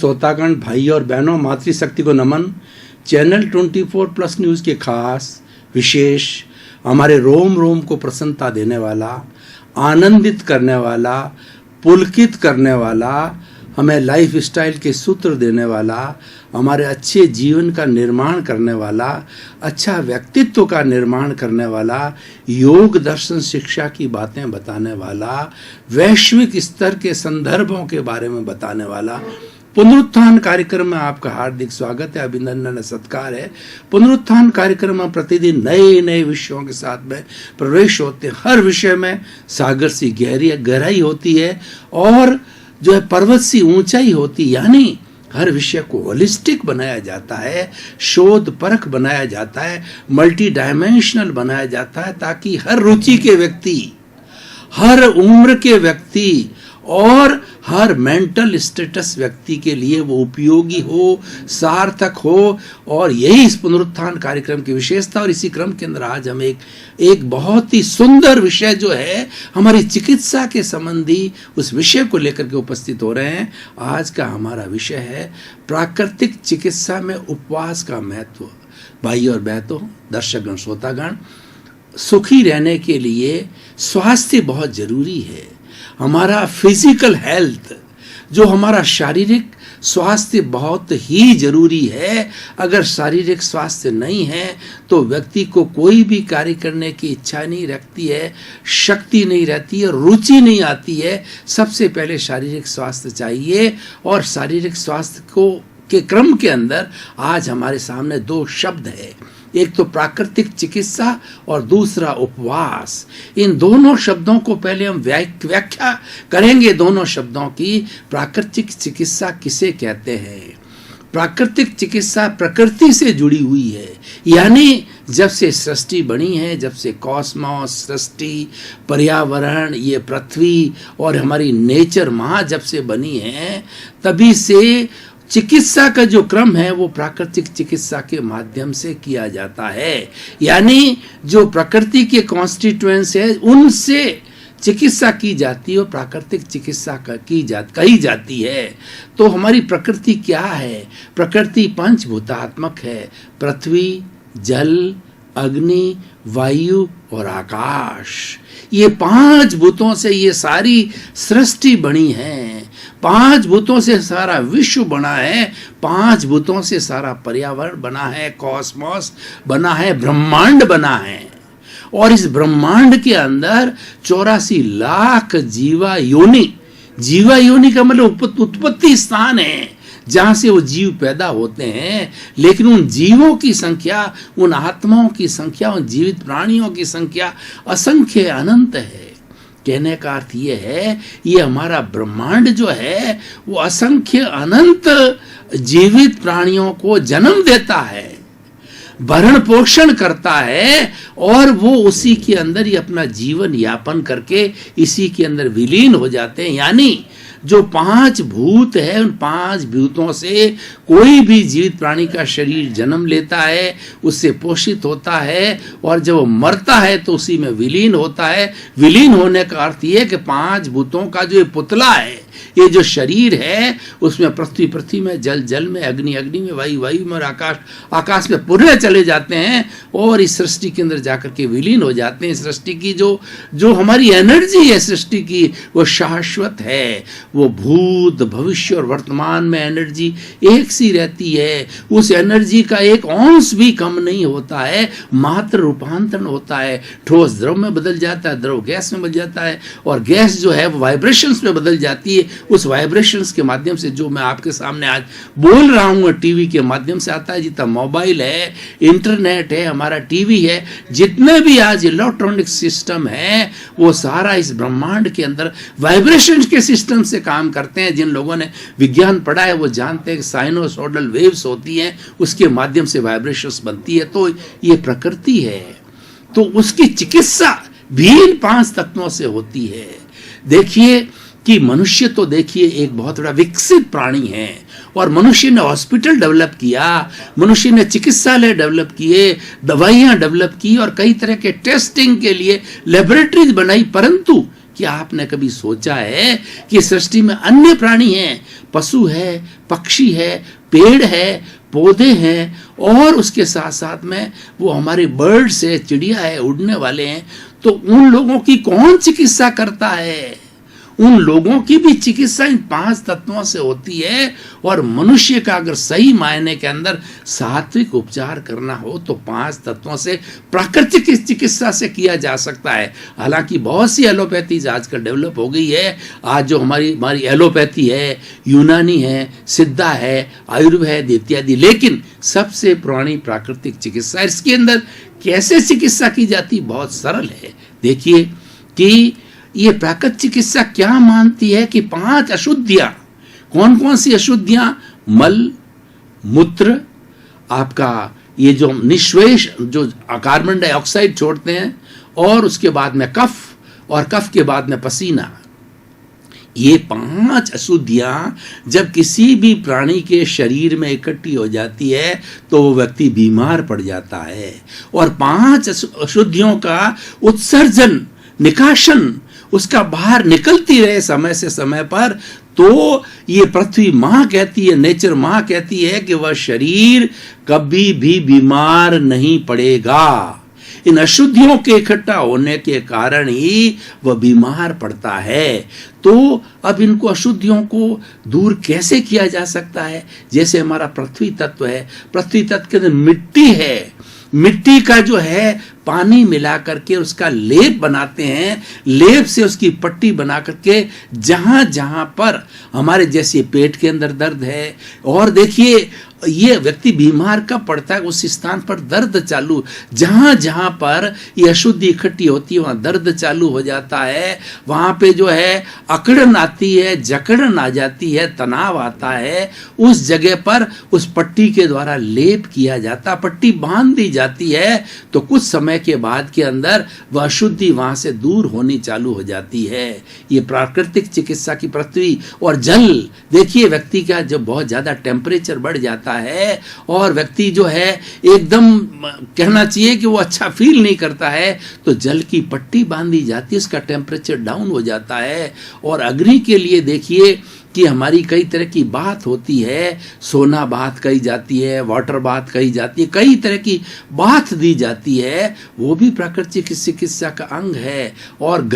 श्रोतागण, भाई और बहनों, मातृशक्ति को नमन। चैनल 24+ न्यूज़ के खास विशेष, हमारे रोम रोम को प्रसन्नता देने वाला, आनंदित करने वाला, पुलकित करने वाला, हमें लाइफ स्टाइल के सूत्र देने वाला, हमारे अच्छे जीवन का निर्माण करने वाला, अच्छा व्यक्तित्व का निर्माण करने वाला, योग दर्शन शिक्षा की बातें बताने वाला, वैश्विक स्तर के संदर्भों के बारे में बताने वाला पुनरुत्थान कार्यक्रम में आपका हार्दिक स्वागत है, अभिनंदन, सत्कार है। पुनरुत्थान कार्यक्रम में प्रतिदिन नए नए विषयों के साथ में प्रवेश होते हैं। हर विषय में सागर सी गहराई होती है और जो है पर्वत सी ऊंचाई होती है, यानी हर विषय को होलिस्टिक बनाया जाता है, शोध परख बनाया जाता है, मल्टी डायमेंशनल बनाया जाता है, ताकि हर रुचि के व्यक्ति, हर उम्र के व्यक्ति और हर मेंटल स्टेटस व्यक्ति के लिए वो उपयोगी हो, सार्थक हो। और यही इस पुनरुत्थान कार्यक्रम की विशेषता। और इसी क्रम के अंदर आज हम एक बहुत ही सुंदर विषय जो है हमारी चिकित्सा के संबंधी, उस विषय को लेकर के उपस्थित हो रहे हैं। आज का हमारा विषय है प्राकृतिक चिकित्सा में उपवास का महत्व। भाई और बहनों, दर्शकगण, श्रोतागण, सुखी रहने के लिए स्वास्थ्य बहुत जरूरी है। हमारा फिजिकल हेल्थ, जो हमारा शारीरिक स्वास्थ्य बहुत ही जरूरी है। अगर शारीरिक स्वास्थ्य नहीं है तो व्यक्ति को कोई भी कार्य करने की इच्छा नहीं रखती है, शक्ति नहीं रहती है, रुचि नहीं आती है। सबसे पहले शारीरिक स्वास्थ्य चाहिए। और शारीरिक स्वास्थ्य को के क्रम के अंदर आज हमारे सामने दो शब्द है, एक तो प्राकृतिक चिकित्सा और दूसरा उपवास। इन दोनों शब्दों को पहले हम व्याख्या करेंगे, दोनों शब्दों की। प्राकृतिक चिकित्सा किसे कहते हैं? प्राकृतिक चिकित्सा प्रकृति से जुड़ी हुई है, यानी जब से सृष्टि बनी है, जब से कॉस्मोस, सृष्टि, पर्यावरण, ये पृथ्वी और हमारी नेचर माँ जब से बनी है, तभी से चिकित्सा का जो क्रम है वो प्राकृतिक चिकित्सा के माध्यम से किया जाता है। यानी जो प्रकृति के कॉन्स्टिट्यूएंट्स है उनसे चिकित्सा की जाती है और प्राकृतिक चिकित्सा कही जाती है। तो हमारी प्रकृति क्या है? प्रकृति पंचभूतात्मक है। पृथ्वी, जल, अग्नि, वायु और आकाश, ये पांच भूतों से ये सारी सृष्टि बनी है। पांच भूतों से सारा विश्व बना है, पांच भूतों से सारा पर्यावरण बना है, कॉस्मोस बना है, ब्रह्मांड बना है। और इस ब्रह्मांड के अंदर 84 लाख जीवा योनि का मतलब उत्पत्ति स्थान है, जहां से वो जीव पैदा होते हैं। लेकिन उन जीवों की संख्या, उन आत्माओं की संख्या, उन जीवित प्राणियों की संख्या असंख्य अनंत है। कहने का अर्थ ये है, ये हमारा ब्रह्मांड जो है वो असंख्य अनंत जीवित प्राणियों को जन्म देता है, भरण पोषण करता है, और वो उसी के अंदर ही अपना जीवन यापन करके इसी के अंदर विलीन हो जाते हैं। यानी जो पांच भूत है, उन पांच भूतों से कोई भी जीवित प्राणी का शरीर जन्म लेता है, उससे पोषित होता है, और जब वो मरता है तो उसी में विलीन होता है। विलीन होने का अर्थ ये कि पांच भूतों का जो पुतला है, ये जो शरीर है, उसमें पृथ्वी में, जल में, अग्नि में, वायु में और आकाश में पूरे चले जाते हैं और इस सृष्टि के अंदर जाकर के विलीन हो जाते हैं। सृष्टि की जो हमारी एनर्जी है सृष्टि की, वो शाश्वत है। वो भूत, भविष्य और वर्तमान में एनर्जी एक सी रहती है। उस एनर्जी का एक अंश भी कम नहीं होता है, मात्र रूपांतरण होता है। ठोस द्रव में बदल जाता है, द्रव गैस में बदल जाता है, और गैस जो है वो वाइब्रेशंस में बदल जाती है। उस वाइब्रेशंस के माध्यम से जो मैं आपके सामने आज बोल रहा हूँ, टीवी के माध्यम से आता है। जितना मोबाइल है, इंटरनेट है, हमारा टीवी है, जितने भी आज इलेक्ट्रॉनिक सिस्टम है, वो सारा इस ब्रह्मांड के अंदर वाइब्रेशन के सिस्टम से काम करते हैं। जिन लोगों ने विज्ञान पढ़ा है वो जानते हैं कि साइनोसॉइडल वेव्स होती हैं, उसके माध्यम से वाइब्रेशंस बनती है। तो ये प्रकृति है, तो उसकी चिकित्सा भी इन पांच तत्वों से होती है। देखिए कि मनुष्य तो देखिए एक बहुत बड़ा विकसित प्राणी है, और मनुष्य ने हॉस्पिटल डेवलप किया, मनुष्य ने चिकित्सालय डेवलप किए, दवाइयां डेवलप की और कई तरह के टेस्टिंग के लिए लेबोरेटरीज बनाई, परंतु क्या आपने कभी सोचा है कि सृष्टि में अन्य प्राणी हैं, पशु है, पक्षी है, पेड़ है, पौधे हैं, और उसके साथ साथ में वो हमारे बर्ड्स है, चिड़िया है, उड़ने वाले हैं, तो उन लोगों की कौन चिकित्सा करता है? उन लोगों की भी चिकित्सा इन 5 तत्वों से होती है। और मनुष्य का अगर सही मायने के अंदर सात्विक उपचार करना हो तो 5 तत्वों से, प्राकृतिक चिकित्सा से किया जा सकता है। हालांकि बहुत सी एलोपैथीज आजकल डेवलप हो गई है। आज जो हमारी एलोपैथी है, यूनानी है, सिद्धा है, आयुर्वेद इत्यादि, लेकिन सबसे पुरानी प्राकृतिक चिकित्सा, इसके अंदर कैसे चिकित्सा की जाती? बहुत सरल है। देखिए कि ये प्राकृतिक चिकित्सा क्या मानती है कि 5 अशुद्धियां, कौन कौन सी अशुद्धियां? मल, मूत्र, आपका ये जो निश्वेश, जो कार्बन डाइऑक्साइड छोड़ते हैं, और उसके बाद में कफ, और कफ के बाद में पसीना। ये 5 अशुद्धियां जब किसी भी प्राणी के शरीर में इकट्ठी हो जाती है तो वो व्यक्ति बीमार पड़ जाता है। और 5 अशुद्धियों का उत्सर्जन, निकाशन, उसका बाहर निकलती रहे समय से समय पर, तो ये पृथ्वी मां कहती है, नेचर मां कहती है कि वह शरीर कभी भी बीमार नहीं पड़ेगा। इन अशुद्धियों के इकट्ठा होने के कारण ही वह बीमार पड़ता है। तो अब इनको अशुद्धियों को दूर कैसे किया जा सकता है? जैसे हमारा पृथ्वी तत्व है, पृथ्वी तत्व के अंदर मिट्टी है, मिट्टी का जो है पानी मिला करके उसका लेप बनाते हैं, लेप से उसकी पट्टी बना करके जहां जहां पर हमारे जैसे पेट के अंदर दर्द है, और देखिए ये व्यक्ति बीमार कब पड़ता है? उस स्थान पर दर्द चालू, जहां जहां पर ये अशुद्धि इकट्ठी होती है वहां दर्द चालू हो जाता है, वहां पे जो है अकड़न आती है, जकड़न आ जाती है, तनाव आता है, उस जगह पर उस पट्टी के द्वारा लेप किया जाता, पट्टी बांध दी जाती है, तो कुछ समय के बाद के अंदर वह अशुद्धि वहां से दूर होनी चालू हो जाती है। ये प्राकृतिक चिकित्सा की पृथ्वी। और जल, देखिए व्यक्ति का जब बहुत ज्यादा टेम्परेचर बढ़ जाता है और व्यक्ति जो है एकदम कहना चाहिए कि वो अच्छा फील नहीं करता है, तो जल की पट्टी बांधी जाती है, उसका टेम्परेचर डाउन हो जाता है। और अग्नि के लिए देखिए कि हमारी कई तरह की बात होती है, सोना बात कही जाती है, वाटर बात कही जाती है, कई तरह की बात दी जाती है, वो भी प्राकृतिक चिकित्सा का अंग है। और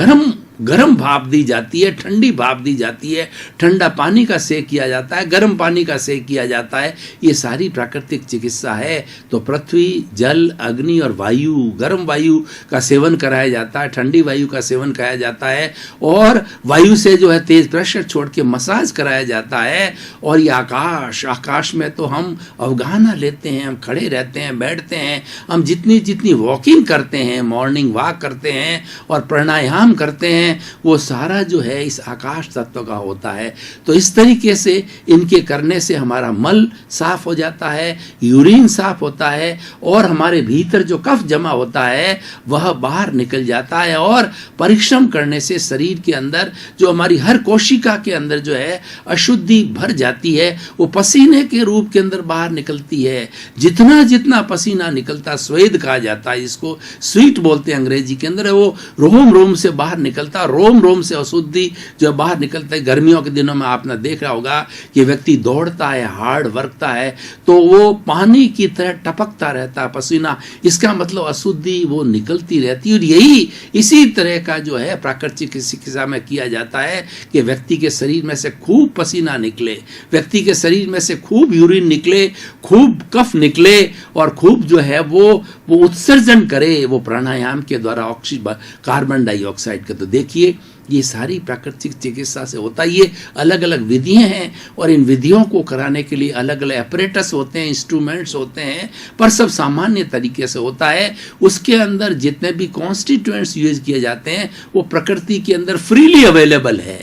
गरम भाप दी जाती है, ठंडी भाप दी जाती है, ठंडा पानी का सेक किया जाता है, गर्म पानी का सेक किया जाता है, ये सारी प्राकृतिक चिकित्सा है। तो पृथ्वी, जल, अग्नि और वायु, गर्म वायु का सेवन कराया जाता है, ठंडी वायु का सेवन कराया जाता है, और वायु से जो है तेज प्रेशर छोड़ के मसाज कराया जाता है। और ये आकाश में तो हम अवगाहना लेते हैं, हम खड़े रहते हैं, बैठते हैं, हम जितनी वॉकिंग करते हैं, मॉर्निंग वॉक करते हैं और प्राणायाम करते हैं, वो सारा जो है इस आकाश तत्व का होता है। तो इस तरीके से इनके करने से हमारा मल साफ हो जाता है, यूरिन साफ होता है, और हमारे भीतर जो कफ जमा होता है वह बाहर निकल जाता है। और परिश्रम करने से शरीर के अंदर जो हमारी हर कोशिका के अंदर जो है अशुद्धि भर जाती है, वो पसीने के रूप के अंदर बाहर निकलती है। जितना जितना पसीना निकलता, स्वेद कहा जाता है, इसको स्वीट बोलते हैं अंग्रेजी के अंदर, वो रोम रोम से बाहर निकलता, रोम रोम से अशुद्धि जो बाहर निकलता है। गर्मियों के दिनों में आपने देखा होगा कि व्यक्ति दौड़ता है, हार्ड वर्कता है, तो वो पानी की तरह टपकता रहता है पसीना, इसका मतलब अशुद्धि वो निकलती रहती है। और यही इसी तरह का जो है प्राकृतिक चिकित्सा में किया जाता है कि व्यक्ति के शरीर में से खूब पसीना निकले, व्यक्ति के शरीर में से खूब यूरिन निकले, खूब कफ निकले, और खूब जो है वो उत्सर्जन करे वो प्राणायाम के द्वारा ऑक्सीजन, कार्बन डाइऑक्साइड का। तो देखिए ये सारी प्राकृतिक चिकित्सा से होता है। ये अलग अलग विधियां हैं, और इन विधियों को कराने के लिए अलग अलग अपरेटस होते हैं, इंस्ट्रूमेंट्स होते हैं, पर सब सामान्य तरीके से होता है। उसके अंदर जितने भी कॉन्स्टिट्यूएंट्स यूज किए जाते हैं वो प्रकृति के अंदर फ्रीली अवेलेबल है,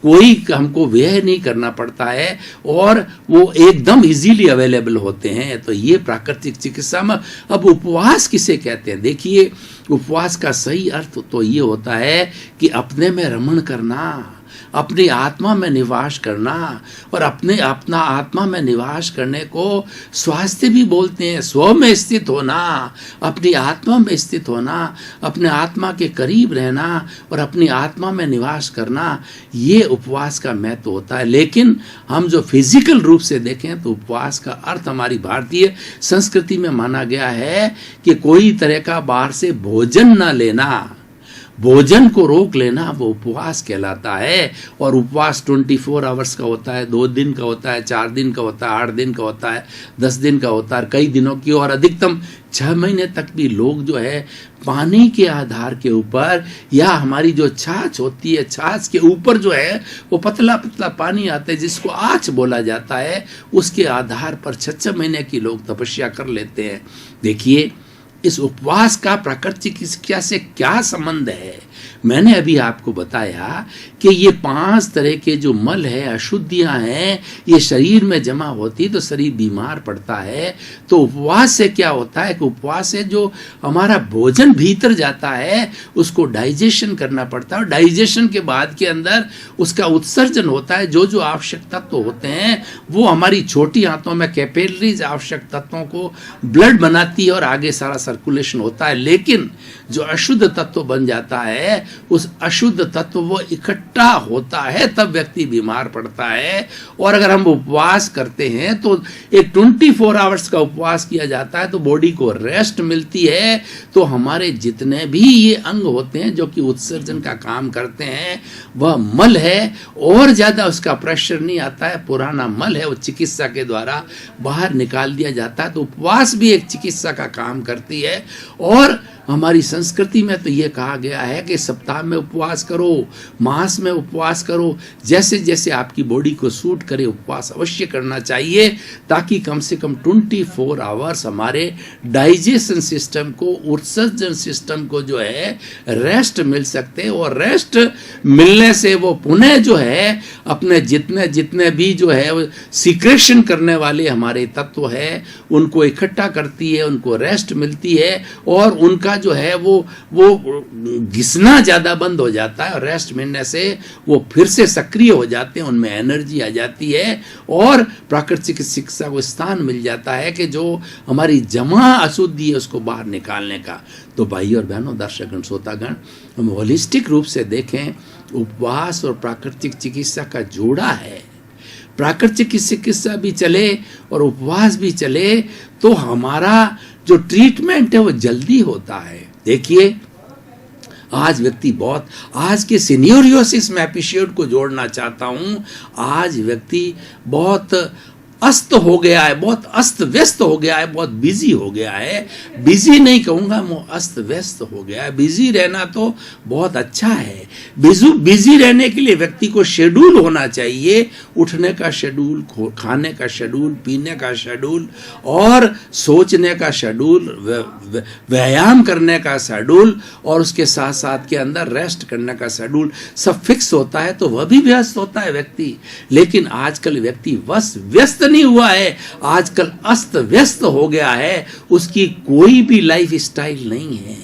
कोई हमको व्यय नहीं करना पड़ता है, और वो एकदम इजीली अवेलेबल होते हैं। तो ये प्राकृतिक चिकित्सा में। अब उपवास किसे कहते हैं? देखिए उपवास का सही अर्थ तो ये होता है कि अपने में रमण करना, अपनी आत्मा में निवास करना, और अपना आत्मा में निवास करने को स्वास्थ्य भी बोलते हैं। स्व में स्थित होना, अपनी आत्मा में स्थित होना, अपने आत्मा के करीब रहना और अपनी आत्मा में निवास करना, ये उपवास का महत्व होता है। लेकिन हम जो फिजिकल रूप से देखें तो उपवास का अर्थ हमारी भारतीय संस्कृति में माना गया है कि कोई तरह का बाहर से भोजन न लेना, भोजन को रोक लेना, वो उपवास कहलाता है। और उपवास 24 आवर्स का होता है, 2 दिन का होता है, 4 दिन का होता है, 8 दिन का होता है, 10 दिन का होता है, कई दिनों की, और अधिकतम 6 महीने तक भी लोग जो है पानी के आधार के ऊपर, या हमारी जो छाछ होती है, छाछ के ऊपर जो है वो पतला पतला पानी आता है जिसको आँच बोला जाता है, उसके आधार पर 6 महीने की लोग तपस्या कर लेते हैं। देखिए, इस उपवास का प्राकृतिक चिकित्सा से क्या संबंध है? मैंने अभी आपको बताया कि ये 5 तरह के जो मल है, अशुद्धियां हैं, ये शरीर में जमा होती तो शरीर बीमार पड़ता है। तो उपवास से क्या होता है कि उपवास से जो हमारा भोजन भीतर जाता है उसको डाइजेशन करना पड़ता है, और डाइजेशन के बाद के अंदर उसका उत्सर्जन होता है। जो जो आवश्यक तत्व होते हैं वो हमारी छोटी आंतों में कैपिलरीज आवश्यक तत्वों को ब्लड बनाती है और आगे सारा सर्कुलेशन होता है। लेकिन जो अशुद्ध तत्व बन जाता है, उस अशुद्ध तत्व वो इकट्ठा होता है, तब व्यक्ति बीमार पड़ता है। और अगर हम उपवास करते हैं तो एक 24 आवर्स का उपवास किया जाता है तो बॉडी को रेस्ट मिलती है। तो हमारे जितने भी ये अंग होते हैं जो कि उत्सर्जन का काम करते हैं, वह मल है, और ज्यादा उसका प्रेशर नहीं आता है, पुराना मल है, वो चिकित्सा के द्वारा बाहर निकाल दिया जाता है। तो उपवास भी एक चिकित्सा का काम करती है। और हमारी संस्कृति में तो ये कहा गया है कि सप्ताह में उपवास करो, मास में उपवास करो, जैसे जैसे आपकी बॉडी को सूट करे उपवास अवश्य करना चाहिए, ताकि कम से कम 24 आवर्स हमारे डाइजेशन सिस्टम को, उत्सर्जन सिस्टम को जो है रेस्ट मिल सकते हैं। और रेस्ट मिलने से वो पुनः जो है अपने जितने भी जो है सिक्रेशन करने वाले हमारे तत्व है उनको इकट्ठा करती है, उनको रेस्ट मिलती है, और उनका जो है वो घिसना ज्यादा बंद हो जाता है। और रेस्ट मिलने से वो फिर से सक्रिय हो जाते हैं, उनमें एनर्जी आ जाती है, और प्राकृतिक शिक्षा को स्थान मिल जाता है कि जो हमारी जमा अशुद्धि है उसको बाहर निकालने का। तो भाई और बहनों, दर्शकगण, श्रोतागण, हम होलिस्टिक रूप से देखें, उपवास और प्राकृतिक चिकित्सा का जोड़ा है। प्राकृतिक चिकित्सा भी चले और उपवास भी चले तो हमारा जो ट्रीटमेंट है वो जल्दी होता है। देखिए, आज व्यक्ति आज के सिनियोरियोसिस में एपिसोड को जोड़ना चाहता हूं। आज व्यक्ति बहुत अस्त हो गया है, बहुत अस्त व्यस्त हो गया है, बहुत बिजी हो गया है। बिजी नहीं कहूँगा, वो अस्त व्यस्त हो गया है। बिजी रहना तो बहुत अच्छा है। बिजी रहने के लिए व्यक्ति को शेड्यूल होना चाहिए, उठने का शेड्यूल, खाने का शेड्यूल, पीने का शेड्यूल, और सोचने का शेड्यूल, व्यायाम करने का शेड्यूल, और उसके साथ साथ के अंदर रेस्ट करने का शेड्यूल सब फिक्स होता है, तो वह भी व्यस्त होता है व्यक्ति। लेकिन आजकल व्यक्ति बस व्यस्त नहीं हुआ है, आजकल अस्त व्यस्त हो गया है। उसकी कोई भी लाइफ स्टाइल नहीं है,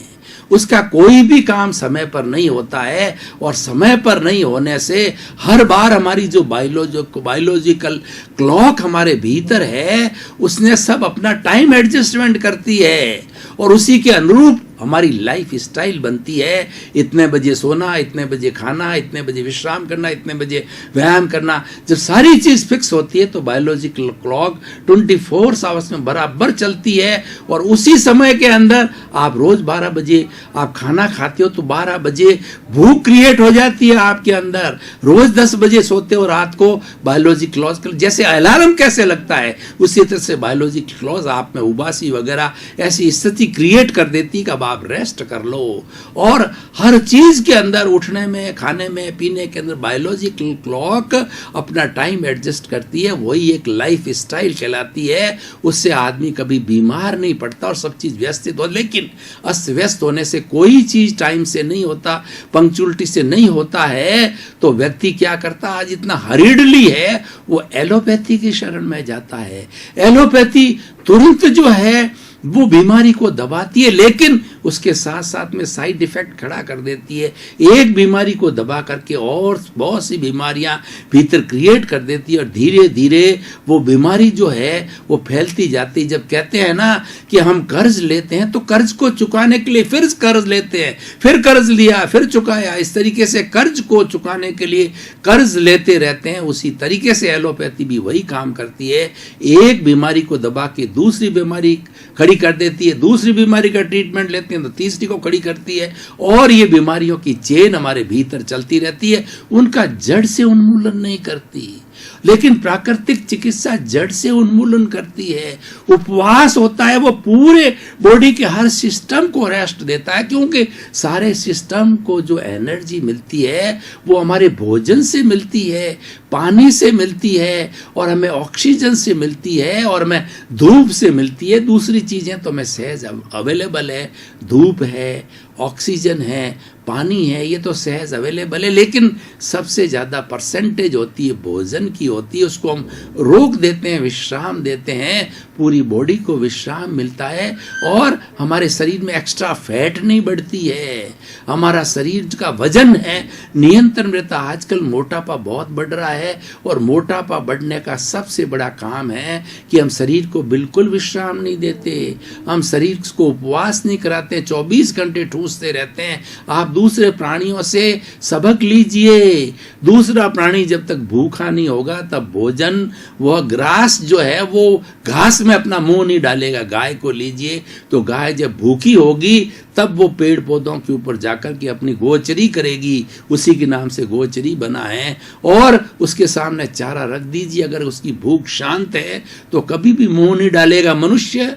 उसका कोई भी काम समय पर नहीं होता है, और समय पर नहीं होने से हर बार हमारी जो बायोलॉजिकल क्लॉक हमारे भीतर है उसने सब अपना टाइम एडजस्टमेंट करती है, और उसी के अनुरूप हमारी लाइफ स्टाइल बनती है। इतने बजे सोना, इतने बजे खाना, इतने बजे विश्राम करना, इतने बजे व्यायाम करना। जब सारी चीज फिक्स होती है तो बायोलॉजिकल क्लॉक 24 आवर्स में बराबर चलती है, और उसी समय के अंदर आप रोज 12 बजे आप खाना खाते हो तो 12 बजे भूख क्रिएट हो जाती है आपके अंदर। रोज 10 बजे सोते हो रात को, बायोलॉजिकल क्लॉक जैसे अलार्म कैसे लगता है उसी तरह से बायोलॉजिकल क्लॉक आप में उबासी वगैरह ऐसी स्थिति क्रिएट कर देती है। आप रेस्ट कर लो, और हर चीज के अंदर, उठने में, खाने में, पीने के अंदर बायोलॉजिकल क्लॉक अपना टाइम एडजस्ट करती है। वही एक लाइफ स्टाइल कहलाती है। उससे आदमी कभी बीमार नहीं पड़ता और सब चीज व्यवस्थित हो। लेकिन अस्त व्यस्त होने से कोई चीज टाइम से नहीं होता, पंक्चुअलिटी से नहीं होता है, तो व्यक्ति क्या करता, आज इतना हरिडली है, वो एलोपैथी की शरण में जाता है। एलोपैथी तुरंत जो है वो बीमारी को दबाती है, लेकिन उसके साथ साथ में साइड इफेक्ट खड़ा कर देती है। एक बीमारी को दबा करके और बहुत सी बीमारियां भीतर क्रिएट कर देती है और धीरे धीरे वो बीमारी जो है वो फैलती जाती है। जब कहते हैं ना कि हम कर्ज लेते हैं तो कर्ज को चुकाने के लिए फिर कर्ज लेते हैं, फिर कर्ज लिया, फिर चुकाया, इस तरीके से कर्ज को चुकाने के लिए कर्ज लेते रहते हैं। उसी तरीके से एलोपैथी भी वही काम करती है, एक बीमारी को दबा के दूसरी बीमारी खड़ी कर देती है, दूसरी बीमारी का ट्रीटमेंट लेते हैं तो तीसरी को खड़ी करती है और ये बीमारियों की चेन हमारे भीतर चलती रहती है, उनका जड़ से उन्मूलन नहीं करती। लेकिन प्राकृतिक चिकित्सा जड़ से उन्मूलन करती है। उपवास होता है वो पूरे बॉडी के हर सिस्टम को रेस्ट देता है, क्योंकि सारे सिस्टम को जो एनर्जी मिलती है वो हमारे भोजन से मिलती है, पानी से मिलती है और हमें ऑक्सीजन से मिलती है और हमें धूप से मिलती है। दूसरी चीजें तो हमें सहज अवेलेबल है, धूप है, ऑक्सीजन है, पानी है, ये तो सहज अवेलेबल है। लेकिन सबसे ज़्यादा परसेंटेज होती है भोजन की होती है, उसको हम रोक देते हैं, विश्राम देते हैं, पूरी बॉडी को विश्राम मिलता है और हमारे शरीर में एक्स्ट्रा फैट नहीं बढ़ती है, हमारा शरीर का वजन है नियंत्रण रहता। आजकल मोटापा बहुत बढ़ रहा है और मोटापा बढ़ने का सबसे बड़ा काम है कि हम शरीर को बिल्कुल विश्राम नहीं देते, हम शरीर को उपवास नहीं कराते, 24 घंटे ठूसते रहते हैं। आप दूसरे प्राणियों से सबक लीजिए, दूसरा प्राणी जब तक भूखा नहीं होगा तब भोजन, वह ग्रास जो है वो घास में अपना मुंह नहीं डालेगा। गाय को लीजिए तो गाय जब भूखी होगी तब वो पेड़ पौधों के ऊपर जाकर के अपनी गोचरी करेगी, उसी के नाम से गोचरी बना है, और उसके सामने चारा रख दीजिए। अगर उसकी भूख शांत है तो कभी भी मुंह नहीं डालेगा। मनुष्य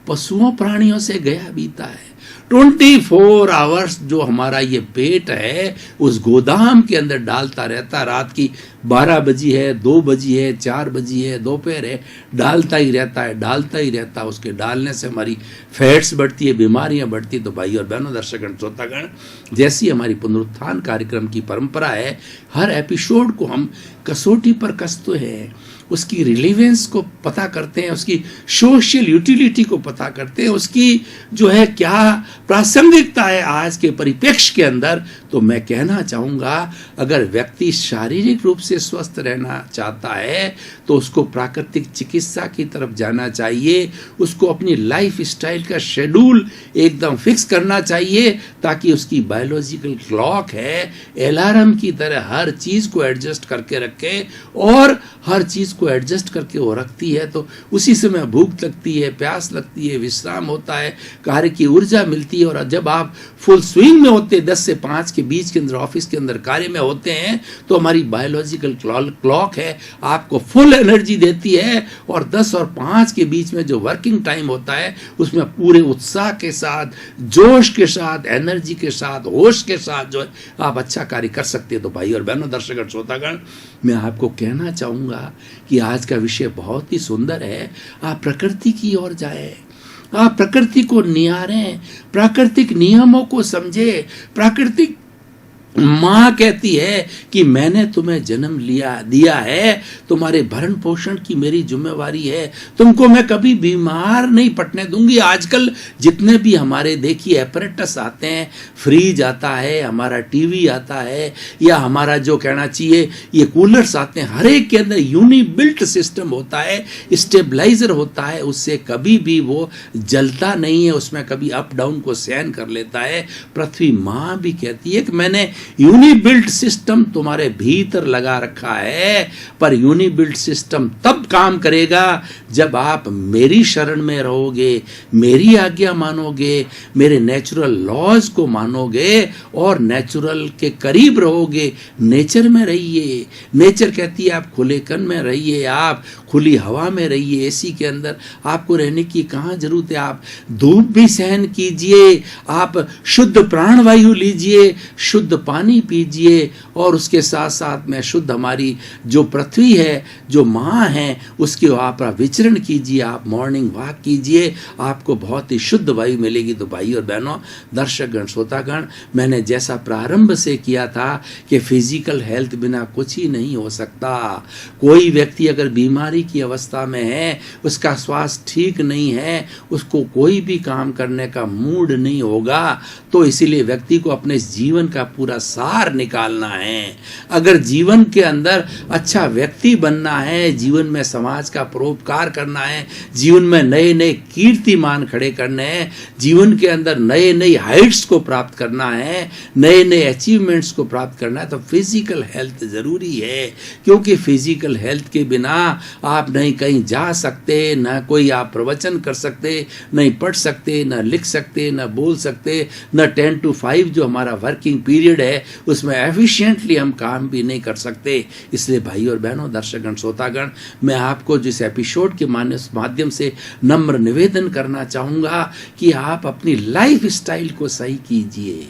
पशुओं प्राणियों से गया बीता है। 24 आवर्स जो हमारा ये पेट है उस गोदाम के अंदर डालता रहता, रात की 12 बजी है, 2 बजी है, 4 बजी है, दोपहर है, डालता ही रहता है, डालता ही रहता है। उसके डालने से हमारी फैट्स बढ़ती है, बीमारियां बढ़ती। तो भाई और बहनों, दर्शकगण, श्रोतागण, जैसी हमारी पुनरुत्थान कार्यक्रम की परंपरा है, हर एपिसोड को हम कसौटी पर कसते हैं, उसकी रिलेवेंस को पता करते हैं, उसकी सोशल यूटिलिटी को पता करते हैं, उसकी जो है क्या प्रासंगिकता है आज के परिप्रेक्ष्य के अंदर। तो मैं कहना चाहूँगा, अगर व्यक्ति शारीरिक रूप से स्वस्थ रहना चाहता है तो उसको प्राकृतिक चिकित्सा की तरफ जाना चाहिए, उसको अपनी लाइफ स्टाइल का शेड्यूल एकदम फिक्स करना चाहिए, ताकि उसकी बायोलॉजिकल क्लॉक है अलार्म की तरह हर चीज़ को एडजस्ट करके रखे, और हर चीज़ को एडजस्ट करके वो रखती है तो उसी समय भूख लगती है, प्यास लगती है, विश्राम होता है, कार्य की ऊर्जा मिलती है। और जब आप फुल स्विंग में होते, 10 से 5 के बीच के अंदर ऑफिस के अंदर कार्य में होते हैं, तो हमारी बायोलॉजिकल क्लॉक है आपको फुल एनर्जी देती है, और 10 और 5 के बीच में जो वर्किंग टाइम होता है उसमें पूरे उत्साह के साथ, जोश के साथ, एनर्जी के साथ, होश के साथ जो है आप अच्छा कार्य कर सकते हैं। तो भाई और बहनों, दर्शक श्रोतागण, मैं आपको कहना चाहूँगा कि आज का विषय बहुत ही सुंदर है। आप प्रकृति की ओर जाएं, आप प्रकृति को निहारें, प्राकृतिक नियमों को समझे। प्राकृतिक माँ कहती है कि मैंने तुम्हें जन्म दिया है, तुम्हारे भरण पोषण की मेरी जिम्मेवारी है, तुमको मैं कभी बीमार नहीं पड़ने दूंगी। आजकल जितने भी हमारे देखिए एपरेटस आते हैं, फ्रीज आता है, हमारा टीवी आता है, या हमारा जो कहना चाहिए ये कूलर्स आते हैं, हर एक के अंदर यूनिबिल्ट सिस्टम होता है, स्टेबलाइजर होता है, उससे कभी भी वो जलता नहीं है, उसमें कभी अप डाउन को सहन कर लेता है। पृथ्वी माँ भी कहती है कि मैंने यूनिबिल्ट सिस्टम तुम्हारे भीतर लगा रखा है, पर यूनिबिल्ट सिस्टम तब काम करेगा जब आप मेरी शरण में रहोगे, मेरी आज्ञा मानोगे, मेरे नेचुरल लॉज को मानोगे और नेचुरल के करीब रहोगे। नेचर में रहिए, नेचर कहती है आप खुलेपन में रहिए, आप खुली हवा में रहिए, एसी के अंदर आपको रहने की कहाँ जरूरत है। आप धूप भी सहन कीजिए, आप शुद्ध प्राणवायु लीजिए, शुद्ध पानी पीजिए, और उसके साथ साथ में शुद्ध हमारी जो पृथ्वी है, जो माँ है, उसके आप विचरण कीजिए, आप मॉर्निंग वॉक कीजिए, आपको बहुत ही शुद्ध वायु मिलेगी। तो भाई और बहनों, दर्शकगण, श्रोतागण, मैंने जैसा प्रारंभ से किया था कि फिजिकल हेल्थ बिना कुछ ही नहीं हो सकता। कोई व्यक्ति अगर बीमारी बीमारी की अवस्था में है, उसका स्वास्थ्य ठीक नहीं है, उसको कोई भी काम करने का मूड नहीं होगा, तो इसीलिए व्यक्ति को अपने जीवन का पूरा सार निकालना है। अगर जीवन के अंदर अच्छा व्यक्ति बनना है, जीवन में समाज का परोपकार करना है, जीवन में नए नए कीर्तिमान खड़े करने हैं, जीवन के अंदर नए नए हाइट्स को प्राप्त करना है, नए नए अचीवमेंट्स को प्राप्त करना है, तो फिजिकल हेल्थ जरूरी है। क्योंकि फिजिकल हेल्थ के बिना आप नहीं कहीं जा सकते, ना कोई आप प्रवचन कर सकते, नहीं पढ़ सकते, ना लिख सकते, ना बोल सकते, ना 10 to 5 जो हमारा वर्किंग पीरियड है उसमें एफिशिएंटली हम काम भी नहीं कर सकते। इसलिए भाई और बहनों, दर्शकगण, श्रोतागण, मैं आपको जिस एपिसोड के माध्यम से नम्र निवेदन करना चाहूँगा कि आप अपनी लाइफ स्टाइल को सही कीजिए।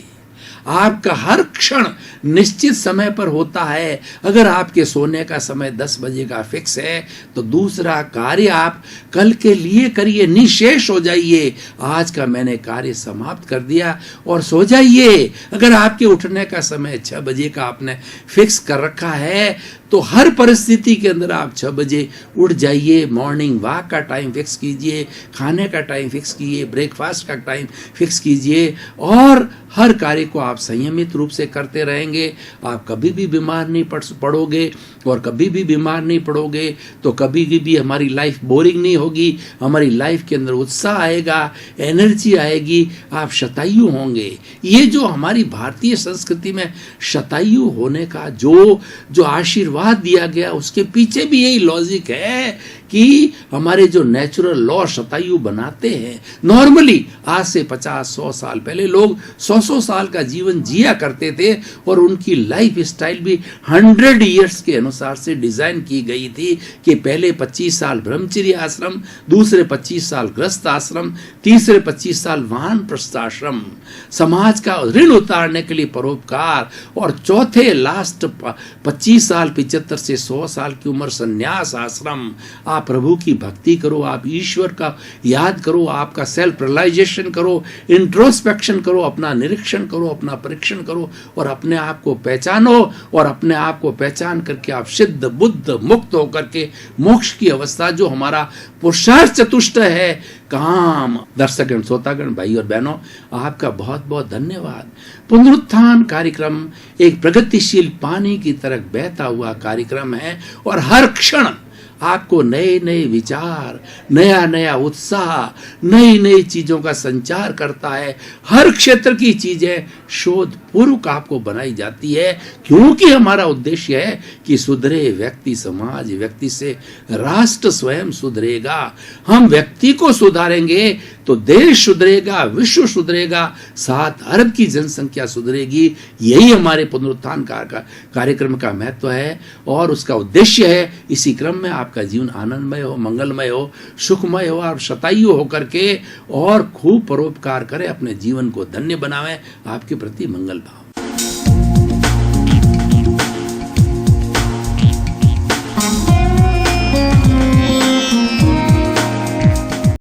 आपका हर क्षण निश्चित समय पर होता है। अगर आपके सोने का समय 10 बजे का फिक्स है तो दूसरा कार्य आप कल के लिए करिए, निशेष हो जाइए, आज का मैंने कार्य समाप्त कर दिया और सो जाइए। अगर आपके उठने का समय 6 बजे का आपने फिक्स कर रखा है तो हर परिस्थिति के अंदर आप 6 बजे उठ जाइए। मॉर्निंग वॉक का टाइम फिक्स कीजिए, खाने का टाइम फिक्स कीजिए, ब्रेकफास्ट का टाइम फिक्स कीजिए और हर कार्य को आप संयमित रूप से करते रहेंगे। आप कभी भी बीमार नहीं पड़ोगे और कभी भी बीमार नहीं पड़ोगे तो कभी भी हमारी लाइफ बोरिंग नहीं होगी, हमारी लाइफ के अंदर उत्साह आएगा, एनर्जी आएगी, आप शतायु होंगे। ये जो हमारी भारतीय संस्कृति में शतायु होने का जो आशीर्वाद दिया गया, उसके पीछे भी यही लॉजिक है कि हमारे जो नेचुरल लॉ शतायु बनाते हैं। नॉर्मली आज से 50-100 साल पहले लोग 100 साल का जीवन जिया करते थे और उनकी लाइफ स्टाइल भी 100 ईयर्स के अनुसार से डिजाइन की गई थी कि पहले 25 साल ब्रह्मचर्य आश्रम, दूसरे 25 साल गृहस्थ आश्रम, तीसरे 25 साल वानप्रस्थाश्रम, समाज का ऋण उतारने के लिए परोपकार, और चौथे लास्ट 25 साल 75 से 100 साल की उम्र संन्यास आश्रम। आप प्रभु की भक्ति करो, आप ईश्वर का याद करो, आपका सेल्फ रियलाइजेशन करो, इंट्रोस्पेक्शन करो, अपना निरीक्षण करो, अपना परीक्षण करो और अपने आप को पहचानो। और अपने आप को पहचान करके आप सिद्ध बुद्ध मुक्त होकर के मोक्ष की अवस्था, जो हमारा पुरुषार्थ चतुष्ट है, काम। दर्शकगण, श्रोतागण, भाई और बहनों, आपका बहुत बहुत धन्यवाद। पुनरुत्थान कार्यक्रम एक प्रगतिशील पानी की तरह बहता हुआ कार्यक्रम है और हर क्षण आपको नए नए विचार, नया नया उत्साह, नई नई चीजों का संचार करता है। हर क्षेत्र की चीजें शोध पूर्वक आपको बनाई जाती है, क्योंकि हमारा उद्देश्य है कि सुधरे व्यक्ति, समाज, व्यक्ति से राष्ट्र स्वयं सुधरेगा। हम व्यक्ति को सुधारेंगे तो देश सुधरेगा, विश्व सुधरेगा, 7 अरब की जनसंख्या सुधरेगी। यही हमारे पुनरुत्थान कार्यक्रम का महत्व है और उसका उद्देश्य है। इसी क्रम में आपका जीवन आनंदमय हो, मंगलमय हो, सुखमय हो, आप शतायु होकर के और खूब परोपकार करें, अपने जीवन को धन्य बनावें। आपके प्रति मंगल भाव।